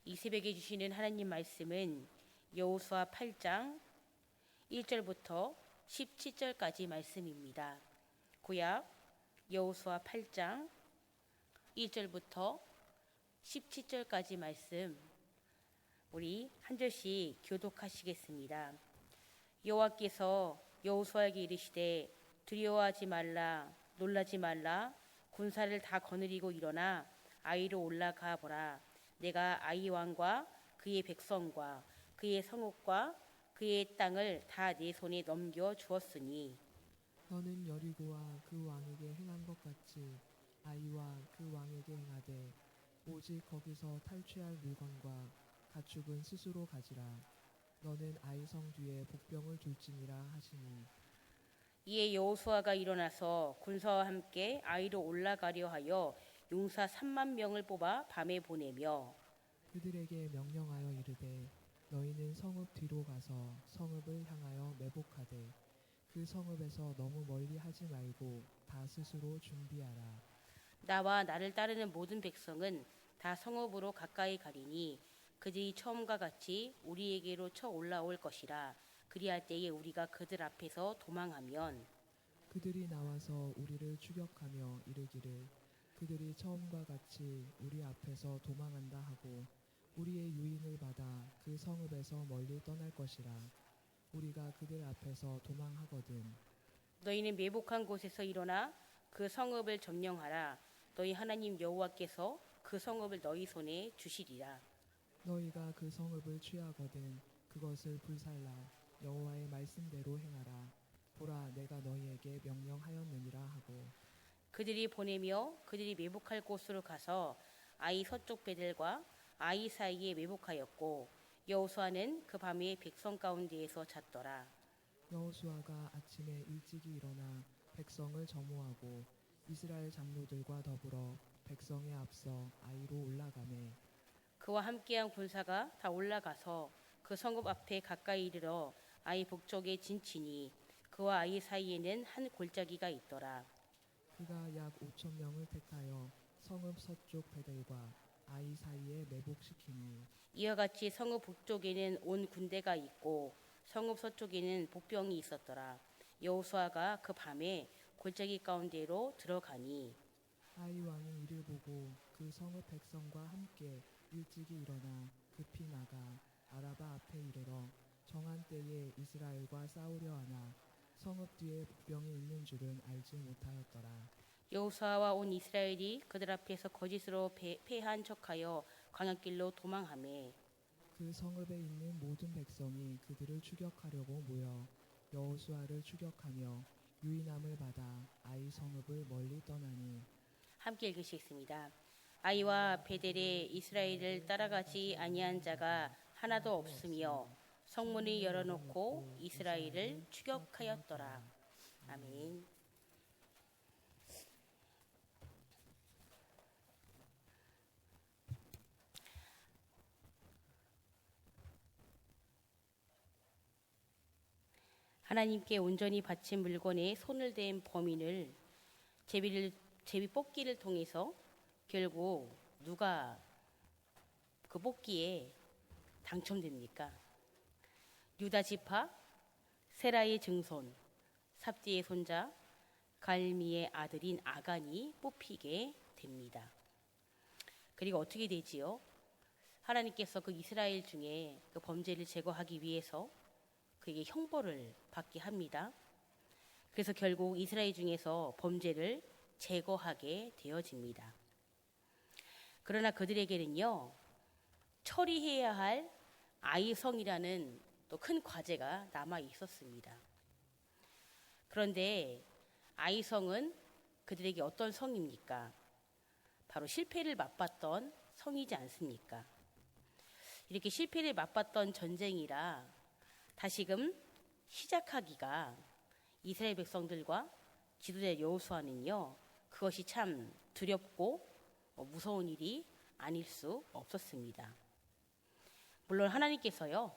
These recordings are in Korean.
이 새벽에 주시는 하나님 말씀은 여호수아 8장 1절부터 17절까지 말씀입니다. 구약 여호수아 8장 1절부터 17절까지 말씀 우리 한 절씩 교독하시겠습니다. 여호와께서 여호수아에게 이르시되 두려워하지 말라 놀라지 말라 군사를 다 거느리고 일어나 아이로 올라가 보라. 내가 아이 왕과 그의 백성과 그의 성읍과 그의 땅을 다 내 손에 넘겨 주었으니 너는 여리고와 그 왕에게 행한 것 같이 아이와 그 왕에게 행하되 오직 거기서 탈취할 물건과 가축은 스스로 가지라. 너는 아이 성 뒤에 복병을 둘지니라 하시니 이에 여호수아가 일어나서 군사와 함께 아이로 올라가려 하여 용사 3만 명을 뽑아 밤에 보내며 그들에게 명령하여 이르되 너희는 성읍 뒤로 가서 성읍을 향하여 매복하되 그 성읍에서 너무 멀리 하지 말고 다 스스로 준비하라. 나와 나를 따르는 모든 백성은 다 성읍으로 가까이 가리니 그들이 처음과 같이 우리에게로 쳐 올라올 것이라. 그리할 때에 우리가 그들 앞에서 도망하면 그들이 나와서 우리를 추격하며 이르기를 그들이 처음과 같이 우리 앞에서 도망한다 하고 우리의 유인을 받아 그 성읍에서 멀리 떠날 것이라. 우리가 그들 앞에서 도망하거든 너희는 매복한 곳에서 일어나 그 성읍을 점령하라. 너희 하나님 여호와께서 그 성읍을 너희 손에 주시리라. 너희가 그 성읍을 취하거든 그것을 불살라 여호와의 말씀대로 행하라. 보라 내가 너희에게 명령하였느니라 하고 그들이 보내며 그들이 매복할 곳으로 가서 아이 서쪽 베델과 아이 사이에 매복하였고 여호수아는 그 밤에 백성 가운데에서 잤더라. 여호수아가 아침에 일찍이 일어나 백성을 점호하고 이스라엘 장로들과 더불어 백성에 앞서 아이로 올라가매 그와 함께한 군사가 다 올라가서 그 성읍 앞에 가까이 이르러 아이 북쪽에 진치니 그와 아이 사이에는 한 골짜기가 있더라. 그가 약 5천 명을 택하여 성읍 서쪽 베델과 아이 사이에 매복시키니 이와 같이 성읍 북쪽에는 온 군대가 있고 성읍 서쪽에는 복병이 있었더라. 여호수아가 그 밤에 골짜기 가운데로 들어가니 아이 왕이 이를 보고 그 성읍 백성과 함께 일찍이 일어나 급히 나가 아라바 앞에 이르러 정한 때에 이스라엘과 싸우려 하나 성읍 뒤에 복병이 있는 줄은 알지 못하였더라. 여호수아와 온 이스라엘이 그들 앞에서 거짓으로 패한 척하여 광야길로 도망하매 그 성읍에 있는 모든 백성이 그들을 추격하려고 모여 여호수아를 추격하며 유인함을 받아 아이 성읍을 멀리 떠나니 함께 읽으시겠습니다. 아이와 베델에 이스라엘을 따라가지 아니한 자가 하나도 없으며 성문을 열어놓고 이스라엘을 추격하였더라. 아멘. 하나님께 온전히 바친 물건에 손을 댄 범인을 제비 뽑기를 통해서 결국 누가 그 뽑기에 당첨됩니까? 유다 지파 세라의 증손 삽디의 손자 갈미의 아들인 아간이 뽑히게 됩니다. 그리고 어떻게 되지요? 하나님께서 그 이스라엘 중에 그 범죄를 제거하기 위해서 그에게 형벌을 받게 합니다. 그래서 결국 이스라엘 중에서 범죄를 제거하게 되어집니다. 그러나 그들에게는요, 처리해야 할 아이성이라는 또 큰 과제가 남아 있었습니다. 그런데 아이성은 그들에게 어떤 성입니까? 바로 실패를 맛봤던 성이지 않습니까? 이렇게 실패를 맛봤던 전쟁이라 다시금 시작하기가 이스라엘 백성들과 지도자 여호수아는요, 그것이 참 두렵고 무서운 일이 아닐 수 없었습니다. 물론 하나님께서요,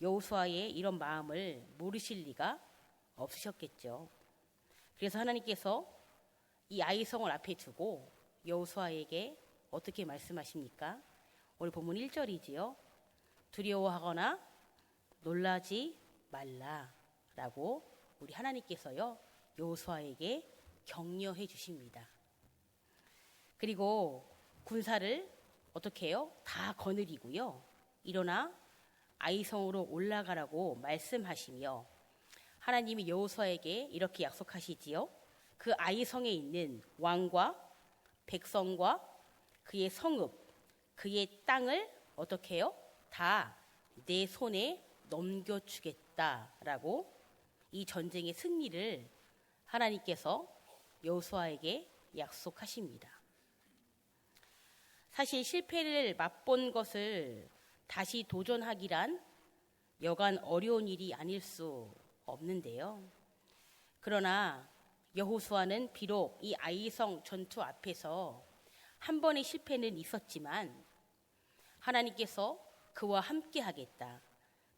여호수아의 이런 마음을 모르실 리가 없으셨겠죠. 그래서 하나님께서 이 아이성을 앞에 두고 여호수아에게 어떻게 말씀하십니까? 오늘 본문 1절이지요. 두려워하거나 놀라지 말라라고 우리 하나님께서요 여호수아에게 격려해 주십니다. 그리고 군사를 어떻게 해요? 다 거느리고요. 일어나 아이성으로 올라가라고 말씀하시며 하나님이 여호수아에게 이렇게 약속하시지요. 그 아이성에 있는 왕과 백성과 그의 성읍, 그의 땅을 어떻게 해요? 다 내 손에 넘겨주겠다라고 이 전쟁의 승리를 하나님께서 여호수아에게 약속하십니다. 사실 실패를 맛본 것을 다시 도전하기란 여간 어려운 일이 아닐 수 없는데요. 그러나 여호수아는 비록 이 아이성 전투 앞에서 한 번의 실패는 있었지만 하나님께서 그와 함께 하겠다.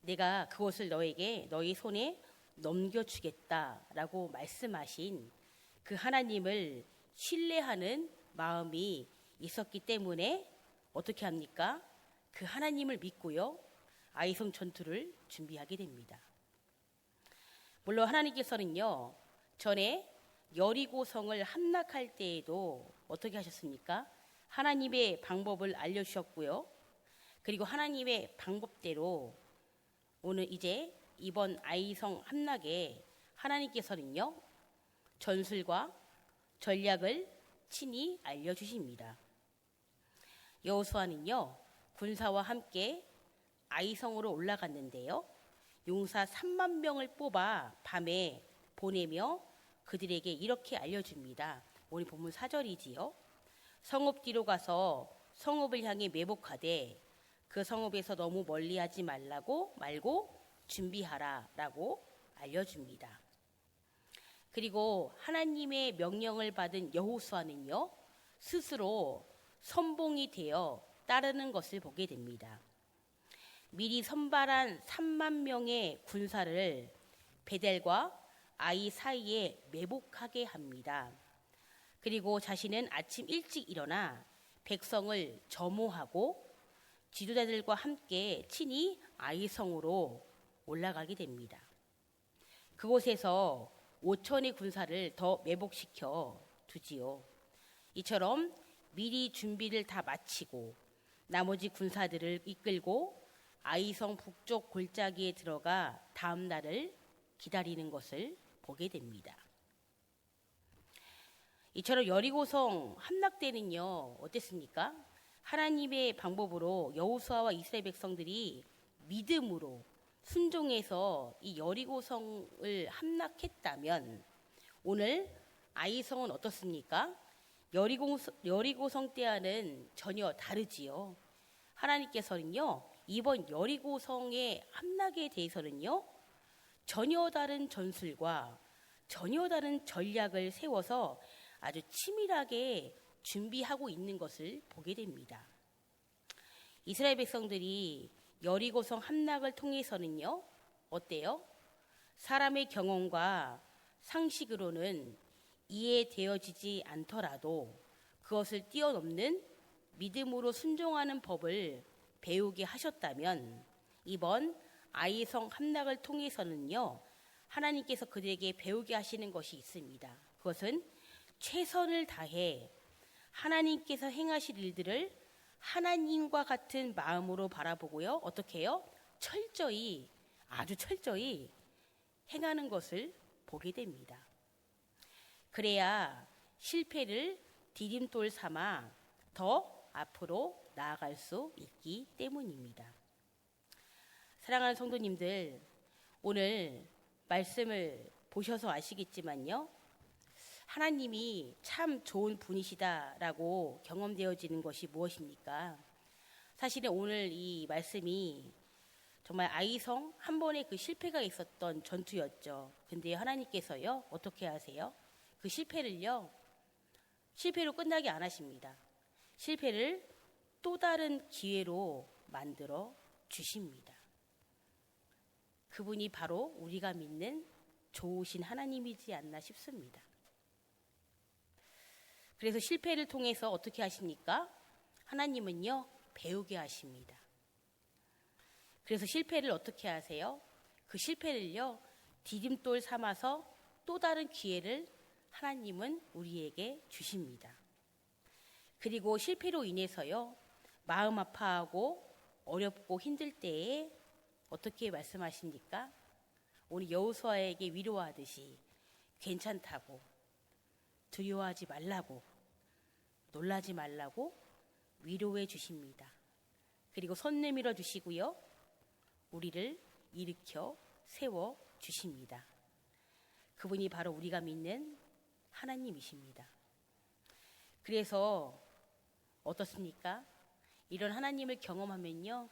내가 그것을 너희 손에 넘겨주겠다라고 말씀하신 그 하나님을 신뢰하는 마음이 있었기 때문에 어떻게 합니까? 그 하나님을 믿고요. 아이성 전투를 준비하게 됩니다. 물론 하나님께서는요. 전에 여리고성을 함락할 때에도 어떻게 하셨습니까? 하나님의 방법을 알려주셨고요. 그리고 하나님의 방법대로 오늘 이제 이번 아이성 함락에 하나님께서는요. 전술과 전략을 친히 알려주십니다. 여호수아는요. 군사와 함께 아이성으로 올라갔는데요. 용사 3만 명을 뽑아 밤에 보내며 그들에게 이렇게 알려줍니다. 오늘 본문 4절이지요. 성읍 뒤로 가서 성읍을 향해 매복하되 그 성읍에서 너무 멀리하지 말고 준비하라라고 알려줍니다. 그리고 하나님의 명령을 받은 여호수아는요. 스스로 선봉이 되어 따르는 것을 보게 됩니다. 미리 선발한 3만 명의 군사를 베델과 아이 사이에 매복하게 합니다. 그리고 자신은 아침 일찍 일어나 백성을 점호하고 지도자들과 함께 친히 아이성으로 올라가게 됩니다. 그곳에서 5천의 군사를 더 매복시켜 두지요. 이처럼 미리 준비를 다 마치고 나머지 군사들을 이끌고 아이성 북쪽 골짜기에 들어가 다음 날을 기다리는 것을 보게 됩니다. 이처럼 여리고성 함락 때는요 어땠습니까? 하나님의 방법으로 여호수아와 이스라엘 백성들이 믿음으로 순종해서 이 여리고성을 함락했다면 오늘 아이성은 어떻습니까? 여리고성 때와는 전혀 다르지요. 하나님께서는요 이번 여리고성의 함락에 대해서는요 전혀 다른 전술과 전혀 다른 전략을 세워서 아주 치밀하게 준비하고 있는 것을 보게 됩니다. 이스라엘 백성들이 여리고성 함락을 통해서는요 어때요? 사람의 경험과 상식으로는 이해되어지지 않더라도 그것을 뛰어넘는 믿음으로 순종하는 법을 배우게 하셨다면 이번 아이성 함락을 통해서는요 하나님께서 그들에게 배우게 하시는 것이 있습니다. 그것은 최선을 다해 하나님께서 행하실 일들을 하나님과 같은 마음으로 바라보고요 어떻게 해요? 아주 철저히 행하는 것을 보게 됩니다. 그래야 실패를 디딤돌 삼아 더 앞으로 나아갈 수 있기 때문입니다. 사랑하는 성도님들, 오늘 말씀을 보셔서 아시겠지만요. 하나님이 참 좋은 분이시다라고 경험되어지는 것이 무엇입니까? 사실은 오늘 이 말씀이 정말 아이성 한 번의 그 실패가 있었던 전투였죠. 근데 하나님께서요 어떻게 하세요? 그 실패로 끝나게 안 하십니다. 실패를 또 다른 기회로 만들어 주십니다. 그분이 바로 우리가 믿는 좋으신 하나님이지 않나 싶습니다. 그래서 실패를 통해서 어떻게 하십니까? 하나님은요 배우게 하십니다. 그래서 실패를 어떻게 하세요? 그 실패를요, 디딤돌 삼아서 또 다른 기회를 하나님은 우리에게 주십니다. 그리고 실패로 인해서요, 마음 아파하고 어렵고 힘들 때에 어떻게 말씀하십니까? 오늘 여호수아에게 위로하듯이 괜찮다고, 두려워하지 말라고, 놀라지 말라고 위로해 주십니다. 그리고 손 내밀어 주시고요, 우리를 일으켜 세워 주십니다. 그분이 바로 우리가 믿는 하나님이십니다. 그래서 어떻습니까? 이런 하나님을 경험하면요,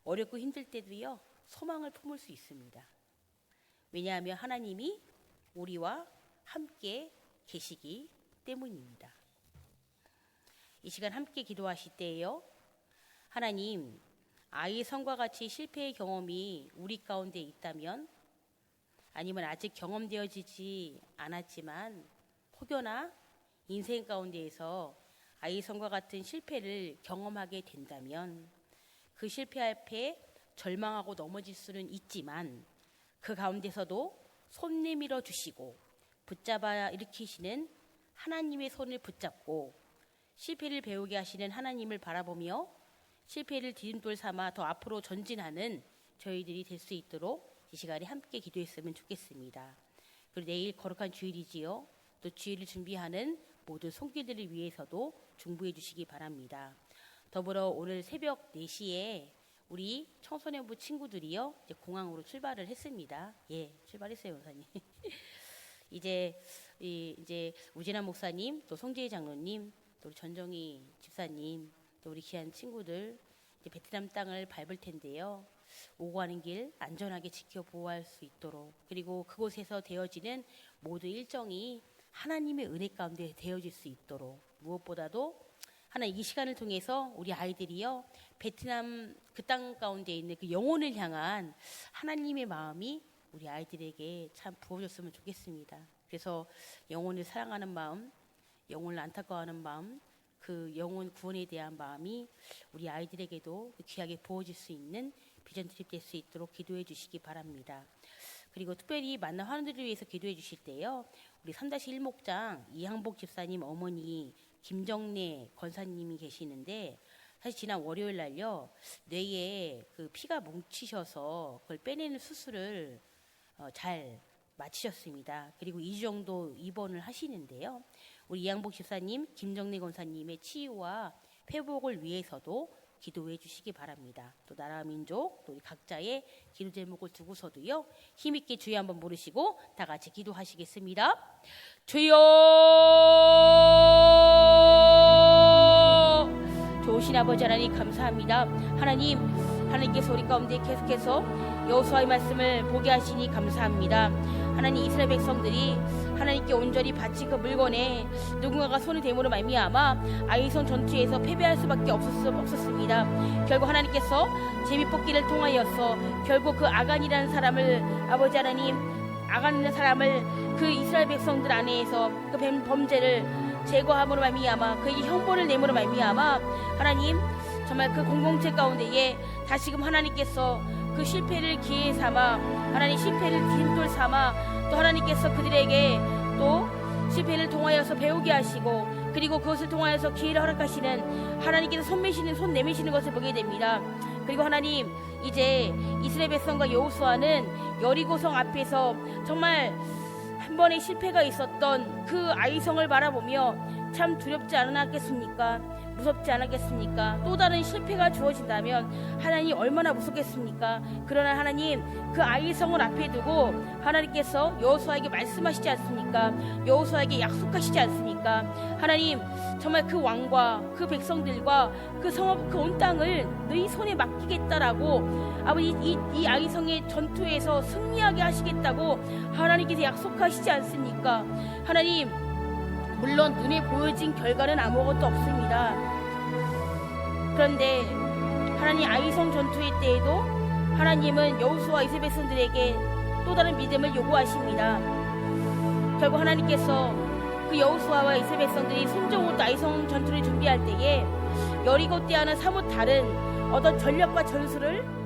어렵고 힘들 때도요, 소망을 품을 수 있습니다. 왜냐하면 하나님이 우리와 함께 계시기 때문입니다. 이 시간 함께 기도하실 때에요, 하나님, 아이의 성과 같이 실패의 경험이 우리 가운데 있다면, 아니면 아직 경험되어지지 않았지만 혹여나 인생 가운데에서 아이의 성과 같은 실패를 경험하게 된다면, 그 실패 앞에 절망하고 넘어질 수는 있지만 그 가운데서도 손 내밀어 주시고 붙잡아 일으키시는 하나님의 손을 붙잡고 실패를 배우게 하시는 하나님을 바라보며 실패를 디딤돌 삼아 더 앞으로 전진하는 저희들이 될 수 있도록 이 시간에 함께 기도했으면 좋겠습니다. 그리고 내일 거룩한 주일이지요. 또 주일을 준비하는 모든 손길들을 위해서도 중보해 주시기 바랍니다. 더불어 오늘 새벽 4시에 우리 청소년부 친구들이요, 이제 공항으로 출발을 했습니다. 예, 출발했어요, 목사님. 이제 우진아 목사님, 또 송재희 장로님, 또 우리 전정희 집사님, 또 우리 귀한 친구들 이제 베트남 땅을 밟을 텐데요. 오고 가는 길 안전하게 지켜 보호할 수 있도록, 그리고 그곳에서 되어지는 모든 일정이 하나님의 은혜 가운데 되어질 수 있도록, 무엇보다도 하나님 이 시간을 통해서 우리 아이들이요, 베트남 그 땅 가운데 있는 그 영혼을 향한 하나님의 마음이 우리 아이들에게 참 부어졌으면 좋겠습니다. 그래서 영혼을 사랑하는 마음, 영혼을 안타까워하는 마음, 그 영혼 구원에 대한 마음이 우리 아이들에게도 귀하게 부어질 수 있는 비전 트립 될 수 있도록 기도해 주시기 바랍니다. 그리고 특별히 만난 환우들을 위해서 기도해 주실 때요, 우리 3-1목장 이항복 집사님 어머니 김정래 권사님이 계시는데, 사실 지난 월요일 날요, 뇌에 그 피가 뭉치셔서 그걸 빼내는 수술을 잘 마치셨습니다. 그리고 2주 정도 입원을 하시는데요, 우리 이항복 집사님, 김정래 권사님의 치유와 회복을 위해서도 기도해 주시기 바랍니다. 또 나라 민족, 또 우리 각자의 기도 제목을 두고서도요, 힘있게 주여 한번 부르시고 다 같이 기도하시겠습니다. 주여, 좋으신 아버지 하나님 감사합니다. 하나님께서 우리 가운데 계속해서 여호수아의 말씀을 보게 하시니 감사합니다. 하나님, 이스라엘 백성들이 하나님께 온전히 바친 그 물건에 누군가가 손을 대므로 말미암아 아이성 전투에서 패배할 수밖에 없었습니다. 결국 하나님께서 제비뽑기를 통하여서 결국 그 아간이라는 사람을, 아버지 하나님, 아간이라는 사람을 그 이스라엘 백성들 안에서 그 범죄를 제거함으로 말미암아 그에게 형벌을 내므로 말미암아 하나님, 정말 그 공동체 가운데에 다시금 하나님께서 그 실패를 기회 삼아, 하나님 실패를 디딤돌 삼아 또 하나님께서 그들에게 또 실패를 통하여서 배우게 하시고, 그리고 그것을 통하여서 기회를 허락하시는 하나님께서 손 내미시는 것을 보게 됩니다. 그리고 하나님, 이제 이스라엘 백성과 여호수아는 여리고성 앞에서 정말 한 번의 실패가 있었던 그 아이성을 바라보며 참 두렵지 않았겠습니까? 무섭지 않았겠습니까? 또 다른 실패가 주어진다면 하나님 얼마나 무섭겠습니까? 그러나 하나님, 그 아이성을 앞에 두고 하나님께서 여호수아에게 말씀하시지 않습니까? 여호수아에게 약속하시지 않습니까? 하나님, 정말 그 왕과 그 백성들과 그 성읍, 그 온 땅을 너희 손에 맡기겠다라고, 아버지 이 아이성의 전투에서 승리하게 하시겠다고 하나님께서 약속하시지 않습니까? 하나님, 물론 눈에 보여진 결과는 아무것도 없습니다. 그런데 하나님, 아이성 전투의 때에도 하나님은 여호수아 이스라엘 백성들에게 또 다른 믿음을 요구하십니다. 결국 하나님께서 그 여호수아와 이스라엘 백성들이 손정으로 아이성 전투를 준비할 때에 여리고 때와는 사뭇 다른 어떤 전력과 전술을